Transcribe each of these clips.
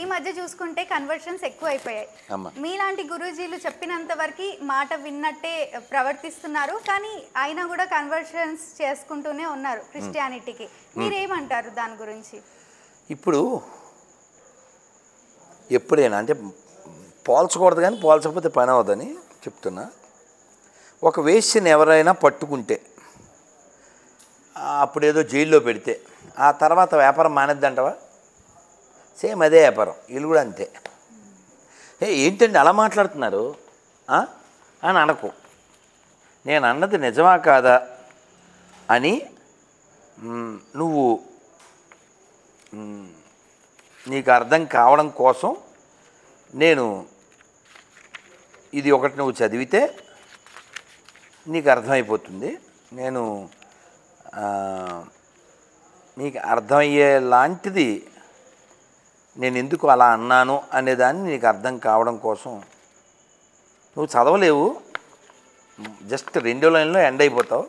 ఈ మధ్య చూసుకుంటే కన్వర్షన్స్ ఎక్కువ అయిపోయాయి. మీలాంటి గురూజీలు చెప్పినంత వరకు మాట విన్నట్టే ప్రవర్తిస్తున్నారు, కానీ అయినా కూడా కన్వర్షన్స్ చేసుకుంటూనే ఉన్నారు క్రిస్టియానిటీకి. మీరేమంటారు దాని గురించి? ఇప్పుడు ఎప్పుడైనా అంటే పోల్చకూడదు, కానీ పోల్చకపోతే పని అవదని చెప్తున్నా. ఒక వేశ్యని ఎవరైనా పట్టుకుంటే అప్పుడేదో జైల్లో పెడితే ఆ తర్వాత వ్యాపారం మానేద్దంటవా? సేమ్ అదే వ్యాపారం, వీళ్ళు కూడా అంతే. ఏంటండి అలా మాట్లాడుతున్నారు అని అనకు. నేను అన్నది నిజమా కాదా అని నువ్వు నీకు అర్థం కావడం కోసం నేను ఇది ఒకటి నువ్వు చదివితే నీకు అర్థమైపోతుంది. నేను నీకు అర్థమయ్యే లాంటిది నేను ఎందుకు అలా అన్నాను అనేదాన్ని నీకు అర్థం కావడం కోసం నువ్వు చదవలేవు, జస్ట్ 2 లైన్లో ఎండ్ అయిపోతావు.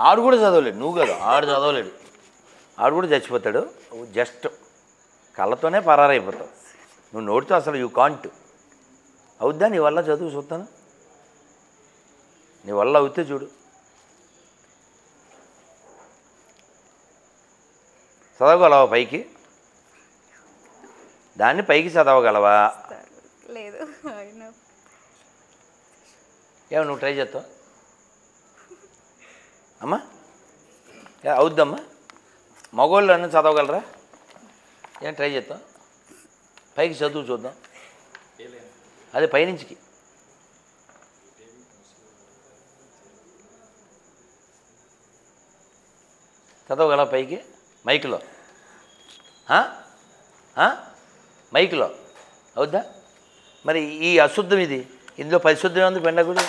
ఆడు కూడా చదవలేడు, నువ్వు కదా, ఆడు చదవలేడు, ఆడు కూడా చచ్చిపోతాడు. జస్ట్ కళ్ళతోనే పరారైపోతావు. నువ్వు నోటితో అసలు యూ కాంట్. అవుద్దా నీ వల్ల? చదువు చూస్తాను, నీ వల్ల అవుతే చూడు. చదవగలవా పైకి? దాన్ని పైకి చదవగలవా? లేదు. ఏమో నువ్వు ట్రై చేస్తావు అమ్మా? అవుద్దమ్మా? మగోళ్ళు అన్న చదవగలరా? ఏం ట్రై చేస్తాం? పైకి చదువు చూద్దాం. అదే పైనుంచికి. చదవగలవా పైకి? మైక్లో మైక్లో అవుద్దా? మరి ఈ అశుద్ధం ఇది, ఇందులో పరిశుద్ధమే ఉంది పెండగుడు.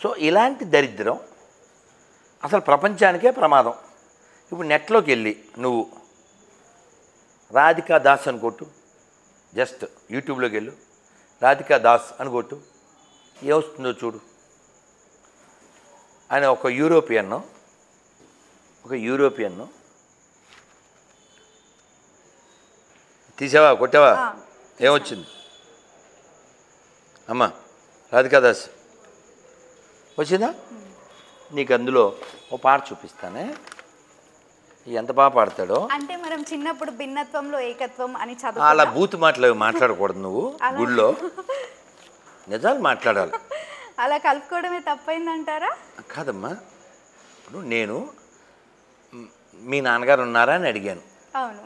సో ఇలాంటి దరిద్రం అసలు ప్రపంచానికే ప్రమాదం. ఇప్పుడు నెట్లోకి వెళ్ళి నువ్వు రాధికా దాస్ అని కొట్టు, జస్ట్ యూట్యూబ్లోకి వెళ్ళు, రాధికా దాస్ అని కొట్టు, ఏమొస్తుందో చూడు. ఆయన ఒక యూరోపియన్ను తీసావా, కొట్టావా? ఏమొచ్చింది అమ్మా? రాధికా దాస్ వచ్చిందా? నీకు అందులో ఓ పాట చూపిస్తానే, ఎంత బాగా పాడతాడో. అంటే మనం చిన్నప్పుడు భిన్నత్వంలో ఏకత్వం అని చదువు. అలా బూత్ మాటలు మాట్లాడకూడదు నువ్వు గుళ్ళో, నిజాలు మాట్లాడాలి. అలా కలుపుకోవడమే తప్పైందంటారా? కాదమ్మా, ఇప్పుడు నేను మీ నాన్నగారు ఉన్నారా అని అడిగాను, అవును.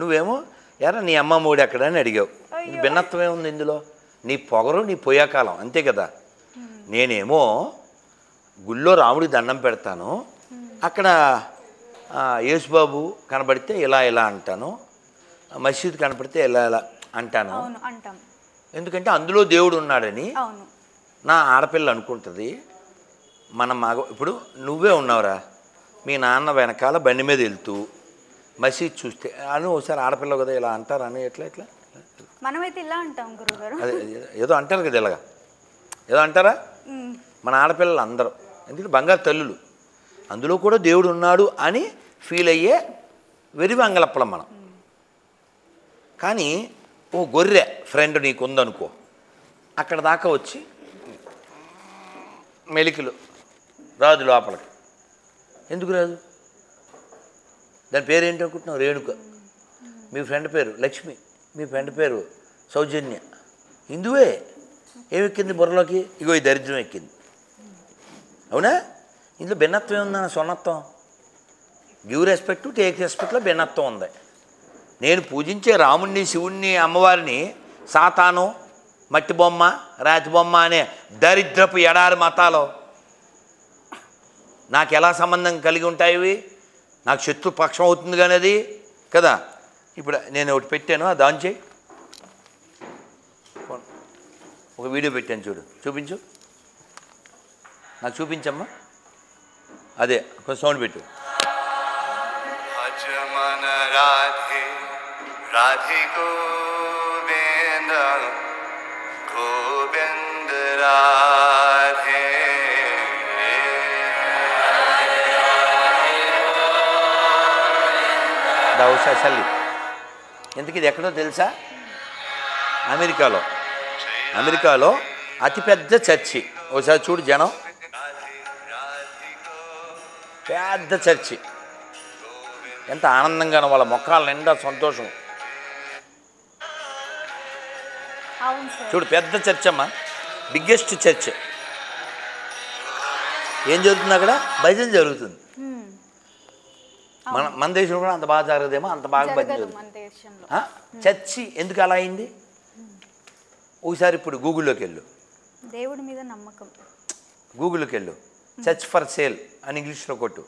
నువ్వేమో ఎరా నీ అమ్మ మూడు ఎక్కడ అని అడిగావు. భిన్నత్వం ఏముంది ఇందులో? నీ పొగరు నీ పోయాకాలం అంతే కదా. నేనేమో గుళ్ళో రాముడికి దండం పెడతాను, అక్కడ యేసుబాబు కనబడితే ఇలా ఇలా అంటాను, మసీదు కనపడితే ఇలా ఇలా అంటాను. ఎందుకంటే అందులో దేవుడు ఉన్నాడని నా ఆడపిల్ల అనుకుంటుంది. మన మగ ఇప్పుడు నువ్వే ఉన్నావురా, మీ నాన్న వెనకాల బండి మీద వెళ్తూ మసీద్ చూస్తే అని ఒకసారి ఆడపిల్ల కదా ఇలా అంటారు అని ఎట్లా మనమైతే ఇలా అంటాం గురుగారు. అదే ఏదో అంటారు కదా, ఇలాగా ఏదో అంటారా మన ఆడపిల్లలు అందరూ. ఎందుకంటే బంగారు తల్లులు, అందులో కూడా దేవుడు ఉన్నాడు అని ఫీల్ అయ్యే వెరి వంగలప్పలం మనం. కానీ ఓ గొర్రె ఫ్రెండ్ నీకు ఉందనుకో, అక్కడ దాకా వచ్చి మెలికలు రాదు లోపలికి. ఎందుకు రాదు? దాని పేరు ఏంటి అనుకుంటున్నావు? రేణుక. మీ ఫ్రెండ్ పేరు లక్ష్మి, మీ ఫ్రెండ్ పేరు సౌజన్య. హిందువే. ఏమెక్కింది బుర్రలోకి? ఇగో ఈ దరిద్రం ఎక్కింది. అవునా? ఇందులో భిన్నత్వం ఉందన్న సొన్నత్వం. గివ్ రెస్పెక్ట్ టేక్ రెస్పెక్ట్లో భిన్నత్వం ఉంది. నేను పూజించే రాముణ్ణి, శివుణ్ణి, అమ్మవారిని సాతాను, మట్టి బొమ్మ, రాతి బొమ్మ అనే దరిద్రపు ఎడారి మతాలు నాకు ఎలా సంబంధం కలిగి ఉంటాయి? నాకు శత్రుపక్షం అవుతుంది కానీ అది కదా. ఇప్పుడు నేను ఒకటి పెట్టాను, అది ఆన్ చేయి. ఒక వీడియో పెట్టాను చూడు, చూపించు, నాకు చూపించమ్మా. అదే కొంచెం సౌండ్ పెట్టు. రాధే రాధే గోవింద గోవింద రాధే. దౌసలి. ఎందుకు ఇది ఎక్కడో తెలుసా? అమెరికాలో అతిపెద్ద చర్చి. ఒకసారి చూడు జనం, పెద్ద చర్చి, ఎంత ఆనందంగానో, వాళ్ళ మొక్కల నిండా సంతోషం. చూడు, పెద్ద చర్చ్ అమ్మా, బిగ్గెస్ట్ చర్చ్. ఏం జరుగుతుంది అక్కడ? భజన జరుగుతుంది. మన దేశంలో కూడా అంత బాగా జరగదేమో, అంత బాగా భజన జరుగుతుంది. చర్చి ఎందుకు అలా అయింది? ఒకసారి ఇప్పుడు గూగుల్లోకి వెళ్ళు, దేవుడి మీద నమ్మకం. గూగుల్లోకి వెళ్ళు, చర్చ్ ఫర్ సేల్ అని ఇంగ్లీష్లో కొట్టు.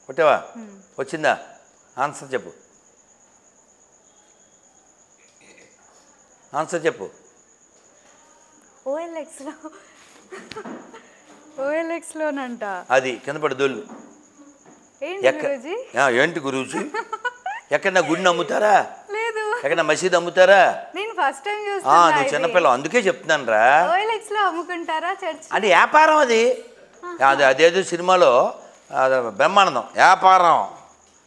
కొట్టావా? వచ్చిందా? ఆన్సర్ చెప్పు, ఆన్సర్ చెప్పు. ఓఎల్ఎక్స్లోనంట. అది కింద పడి దొల్లు. ఏంటి గురూజీ? ఎక్కడన్నా గుడిని అమ్ముతారా? లేదు. ఎక్కడన్నా మసీద్ అమ్ముతారా? నేను ఫస్ట్ టైం చూస్తున్నా. నువ్వు చిన్నపిల్ల, అందుకే చెప్తున్నాను రా. ఓఎల్ఎక్స్లో అమ్ముకుంటారా చర్చ్? అంటే వ్యాపారం అది. అదేదో సినిమాలో బ్రహ్మానందం, వ్యాపారం,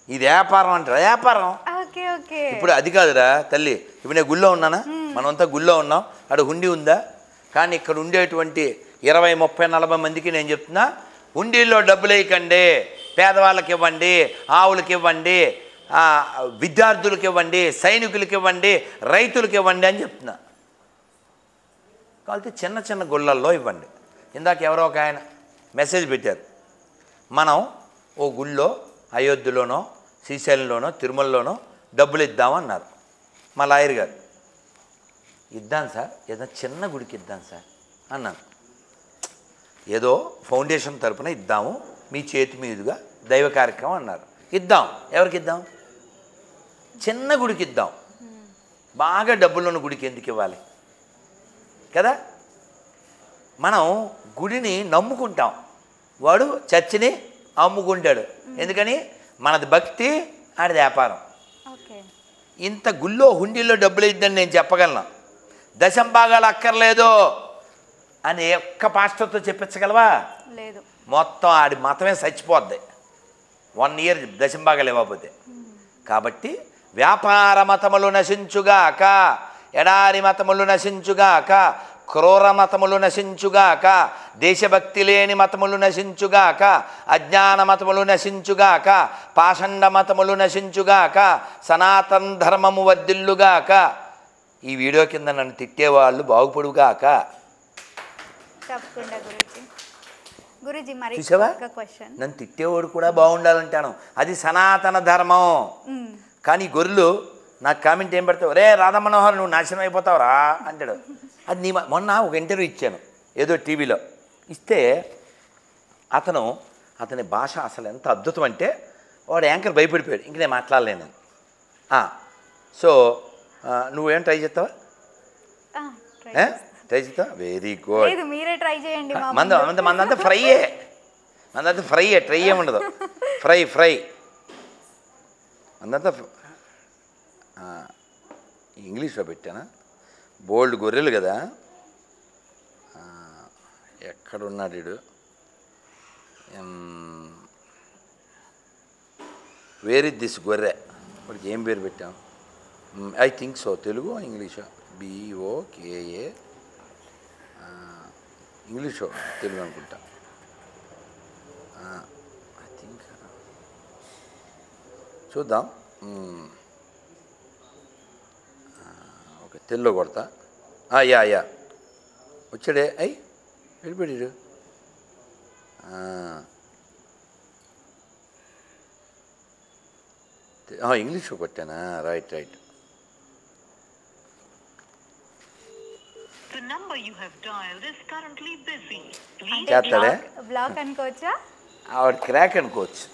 ఇది వ్యాపారం అంటారా? వ్యాపారం. ఇప్పుడు అది కాదురా తల్లి. ఇప్పుడు నేను గుళ్ళో ఉన్నానా? మనమంతా గుళ్ళో ఉన్నాం. అక్కడ హుండీ ఉందా? కానీ ఇక్కడ ఉండేటువంటి 20, 30, 40 మందికి నేను చెప్తున్నా, హుండీల్లో డబ్బులు వేయకండి, పేదవాళ్ళకి ఇవ్వండి, ఆవులకి ఇవ్వండి, విద్యార్థులకి ఇవ్వండి, సైనికులకి ఇవ్వండి, రైతులకి ఇవ్వండి అని చెప్తున్నా. కాబట్టి చిన్న చిన్న గుళ్ళల్లో ఇవ్వండి. ఇందాక ఎవరో ఒక ఆయన మెసేజ్ పెట్టారు, మనం ఓ గుళ్ళో అయోధ్యలోనో శ్రీశైలంలోనో తిరుమలలోనో డబ్బులు ఇద్దామన్నారు మా లాయర్ గారు. ఇద్దాం సార్, ఏదో చిన్న గుడికి ఇద్దాం సార్ అన్నాను. ఏదో ఫౌండేషన్ తరపున ఇద్దాము, మీ చేతి మీదుగా దైవ కార్యక్రమం అన్నారు. ఇద్దాం. ఎవరికి ఇద్దాం? చిన్న గుడికి ఇద్దాం. బాగా డబ్బులున్న గుడికి ఎందుకు ఇవ్వాలి కదా? మనం గుడిని నమ్ముకుంటాం, వాడు చర్చిని అమ్ముకుంటాడు. ఎందుకని? మనది భక్తి, ఆడిది వ్యాపారం. ఇంత గుళ్ళో హుండీల్లో డబ్బులు ఇద్దని నేను చెప్పగలను. దశంభాగాలు అక్కర్లేదు అని ఒక్క పాస్టర్తో చెప్పించగలవా? లేదు. మొత్తం ఆడి మతమే చచ్చిపోద్ది 1 year దశంభాగాలు ఇవ్వకపోతే. కాబట్టి వ్యాపార మతములు నశించుగాక, ఎడారి మతములు నశించుగాక, క్రూర మతములు నశించుగాక, దేశభక్తి లేని మతములు నశించుగాక, అజ్ఞాన మతములు నశించుగాక, పాషండ మతములు నశించుగాక, సనాతన ధర్మము వర్ధిల్లుగాక. ఈ వీడియో కింద నన్ను తిట్టేవాళ్ళు బాగుపడుగాక. గురూజీ మరి చూసావా? నన్ను తిట్టేవాడు కూడా బాగుండాలంటాను, అది సనాతన ధర్మం. కానీ గొర్రెలు నాకు కామెంట్ ఏం పెడతావు, రే రాధా మనోహర్ నువ్వు నాశనం అయిపోతావురా అంటాడు. అది నీ మొన్న ఒక ఇంటర్వ్యూ ఇచ్చాను ఏదో టీవీలో, ఇస్తే అతని భాష అసలు ఎంత అద్భుతం అంటే వాడు యాంకర్ భయపడిపోయాడు, ఇంక నేను మాట్లాడలేను. సో నువ్వేం ట్రై చేస్తావా? ట్రై చేస్తావా? Very good. మీరే ట్రై చేయండి. మందంతా ఫ్రైయే, ట్రై ఏముండదు. ఫ్రై అందంతా ఇంగ్లీష్లో పెట్టానా? బోల్డ్ గొర్రెలు కదా. ఎక్కడున్నాడు వీడు? వేర్ ఇస్ దిస్ గొర్రె? వాడికి ఏం పేరు పెట్టాం? I think so. తెలుగు ఇంగ్లీషా? BOKA ఇంగ్లీషో తెలుగు అనుకుంటా. ఐ థింక్ చూద్దాం. ఓకే, తెలుగులో కొడతా. యా వచ్చాడే. వెళ్ళిపోయాడు. ఇంగ్లీష్లో కొట్టానా? రైట్. చేస్తాడే. బ్లాక్ అనుకోవచ్చా? ఆవిడ క్రాక్ అనుకోవచ్చు.